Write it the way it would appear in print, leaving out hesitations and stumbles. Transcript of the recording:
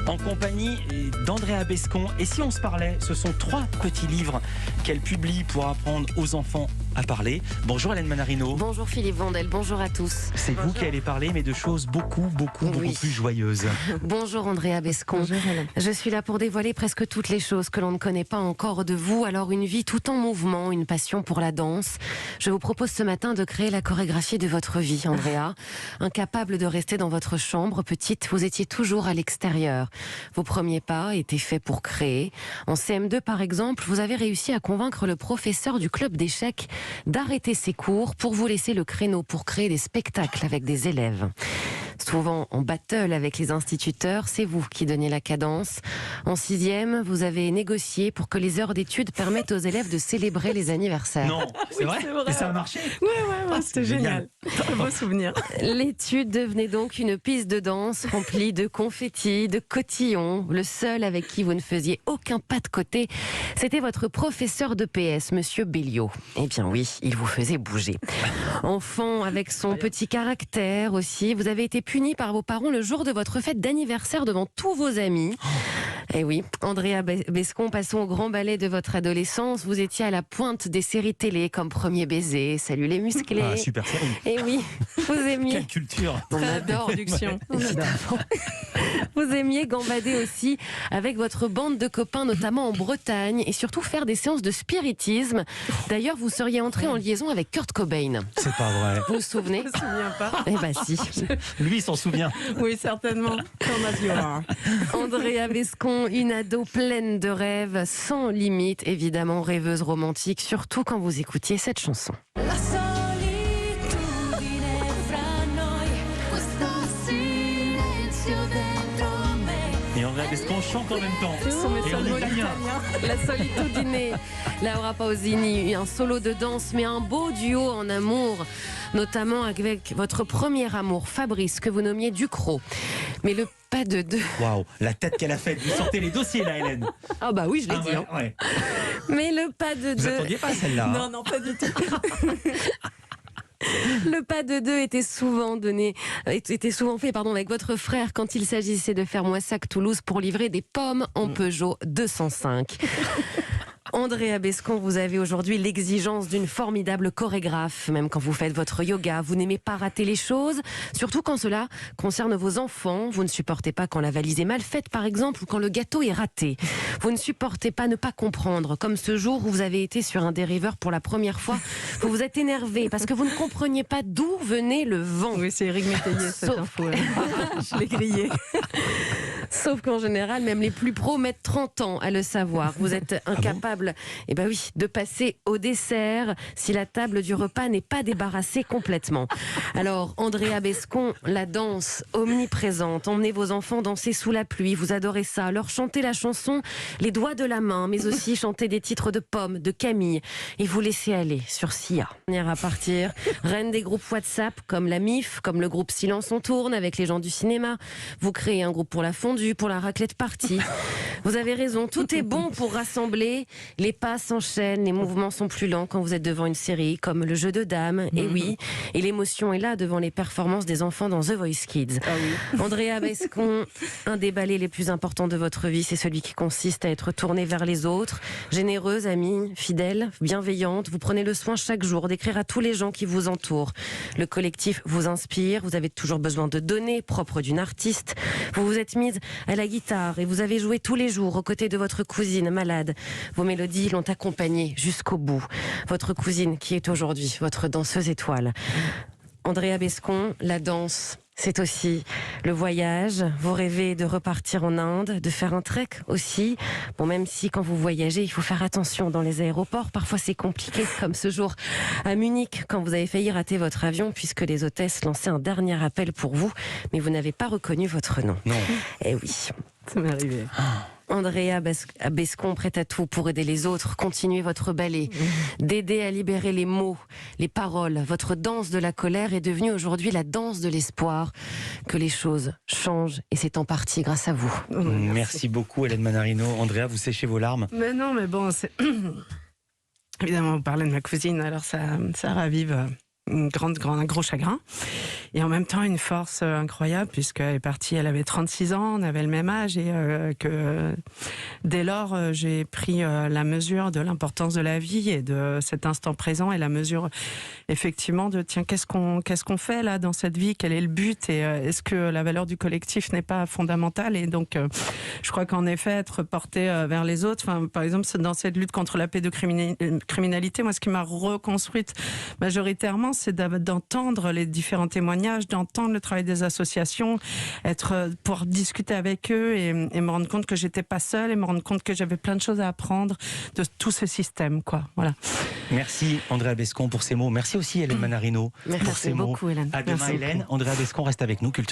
en compagnie d'Andrea Bescon. Et si on se parlait, ce sont 3 petits livres qu'elle publie pour apprendre aux enfants à parler. Bonjour Hélène Manarino. Bonjour Philippe Vandel, bonjour à tous. C'est vous qui allez parler, mais de choses beaucoup plus joyeuses. Bonjour Andrea Bescon. Bonjour Hélène. Je suis là pour dévoiler presque toutes les choses que l'on ne connaît pas encore de vous. Alors une vie tout en mouvement, une passion pour la danse. Je vous propose ce matin de créer la chorégraphie de votre vie, Andrea. Incapable de rester dans votre chambre, petite, vous étiez toujours à l'extérieur. Vos premiers pas étaient faits pour créer. En CM2 par exemple, vous avez réussi à convaincre le professeur du club d'échecs d'arrêter ses cours pour vous laisser le créneau pour créer des spectacles avec des élèves. Souvent en battle avec les instituteurs, c'est vous qui donnez la cadence. En 6e, vous avez négocié pour que les heures d'études permettent aux élèves de célébrer les anniversaires. Non, c'est vrai, vrai. Et ça a marché. Ouais, c'était génial. Très beau souvenir. L'étude devenait donc une piste de danse remplie de confettis, de cotillons. Le seul avec qui vous ne faisiez aucun pas de côté, c'était votre professeur de PS, Monsieur Béliot. Eh bien oui, il vous faisait bouger. Enfant avec son petit caractère aussi, vous avez été puni par vos parents le jour de votre fête d'anniversaire devant tous vos amis. Eh oui, Andrea Bescon, passons au grand ballet de votre adolescence. Vous étiez à la pointe des séries télé comme Premier baiser, Salut les musclés. Ah, super série. Eh oui, vous aimiez... Quelle culture. On adore. Production. Vous aimiez gambader aussi avec votre bande de copains, notamment en Bretagne, et surtout faire des séances de spiritisme. D'ailleurs, vous seriez entré en liaison avec Kurt Cobain. C'est pas vrai. Vous vous souvenez? Je me souviens pas. Eh ben si. Lui, il s'en souvient. Oui, certainement. Comme à Dior. Andrea Bescon, une ado pleine de rêves, sans limite, évidemment rêveuse romantique, surtout quand vous écoutiez cette chanson. La solitudine fra noi, questo silenzio dentro me. Et Andrea Bescon chante en même temps. Ce sont mes Et en seuls mots italien. italiens. La solitudine, Laura Pausini, un solo de danse, mais un beau duo en amour, notamment avec votre premier amour, Fabrice, que vous nommiez Ducrot. Mais le pas de deux. Waouh, la tête qu'elle a faite. Vous sortez les dossiers là, Hélène. Ah bah oui, je l'ai Ah dit. ouais, Hein. ouais. Mais le pas de Vous deux. attendiez pas celle-là. hein. Non, pas du tout. Le pas de deux était souvent fait avec votre frère quand il s'agissait de faire Moissac-Toulouse pour livrer des pommes en Peugeot 205. Andrea Bescon, vous avez aujourd'hui l'exigence d'une formidable chorégraphe. Même quand vous faites votre yoga, vous n'aimez pas rater les choses, surtout quand cela concerne vos enfants. Vous ne supportez pas quand la valise est mal faite, par exemple, ou quand le gâteau est raté. Vous ne supportez pas ne pas comprendre, comme ce jour où vous avez été sur un dériveur pour la première fois. Vous vous êtes énervé parce que vous ne compreniez pas d'où venait le vent. Oui, c'est Eric Métayer, cette Sauf- info. Je l'ai grillé. Sauf qu'en général, même les plus pros mettent 30 ans à le savoir. Vous êtes incapable, de passer au dessert si la table du repas n'est pas débarrassée complètement. Alors, Andrea Bescon, la danse omniprésente. Emmenez vos enfants danser sous la pluie. Vous adorez ça. Leur chanter la chanson Les doigts de la main, mais aussi chanter des titres de Pomme, de Camille. Et vous laisser aller sur Sia. Dernière à partir. Reine des groupes WhatsApp, comme la MIF, comme le groupe Silence on tourne, avec les gens du cinéma. Vous créez un groupe pour la fondue, pour la raclette party. Vous avez raison, tout est bon pour rassembler. Les pas s'enchaînent, les mouvements sont plus lents quand vous êtes devant une série comme le jeu de dames. Et oui, et l'émotion est là devant les performances des enfants dans The Voice Kids. Ah oui. Andrea Bescon, un des ballets les plus importants de votre vie, c'est celui qui consiste à être tournée vers les autres. Généreuse, amie, fidèle, bienveillante. Vous prenez le soin chaque jour d'écrire à tous les gens qui vous entourent. Le collectif vous inspire. Vous avez toujours besoin de données propres d'une artiste. Vous vous êtes mise à la guitare et vous avez joué tous les jours aux côtés de votre cousine malade. Vos mélodies l'ont accompagnée jusqu'au bout. Votre cousine qui est aujourd'hui votre danseuse étoile. Andrea Bescon, la danse, c'est aussi le voyage. Vous rêvez de repartir en Inde, de faire un trek aussi. Bon, même si quand vous voyagez, il faut faire attention dans les aéroports. Parfois, c'est compliqué, comme ce jour à Munich, quand vous avez failli rater votre avion, puisque les hôtesses lançaient un dernier appel pour vous, mais vous n'avez pas reconnu votre nom. Non. Eh oui. Ça m'est arrivé. Andrea Bescon, prête à tout pour aider les autres. Continuez votre ballet, d'aider à libérer les mots, les paroles. Votre danse de la colère est devenue aujourd'hui la danse de l'espoir. Que les choses changent et c'est en partie grâce à vous. Oh, Merci beaucoup Hélène Manarino. Andrea, vous séchez vos larmes. Mais non, mais bon, c'est... Évidemment, vous parlez de ma cousine, alors ça ravive un gros chagrin. Et en même temps, une force incroyable, puisqu'elle est partie, elle avait 36 ans, on avait le même âge, et que dès lors, j'ai pris la mesure de l'importance de la vie et de cet instant présent, et la mesure, effectivement, de tiens, qu'est-ce qu'on fait là dans cette vie, quel est le but, et est-ce que la valeur du collectif n'est pas fondamentale? Et donc, je crois qu'en effet, être porté vers les autres, par exemple, dans cette lutte contre la pédocriminalité, moi, ce qui m'a reconstruite majoritairement, c'est d'entendre les différents témoignages, d'entendre le travail des associations, pouvoir discuter avec eux et me rendre compte que j'étais pas seule, et me rendre compte que j'avais plein de choses à apprendre de tout ce système, quoi. Voilà. Merci Andrea Bescon pour ces mots. Merci aussi Hélène Manarino pour Merci ces mots. beaucoup, Hélène. À demain Merci Hélène. beaucoup. Andrea Bescon reste avec nous, Culture.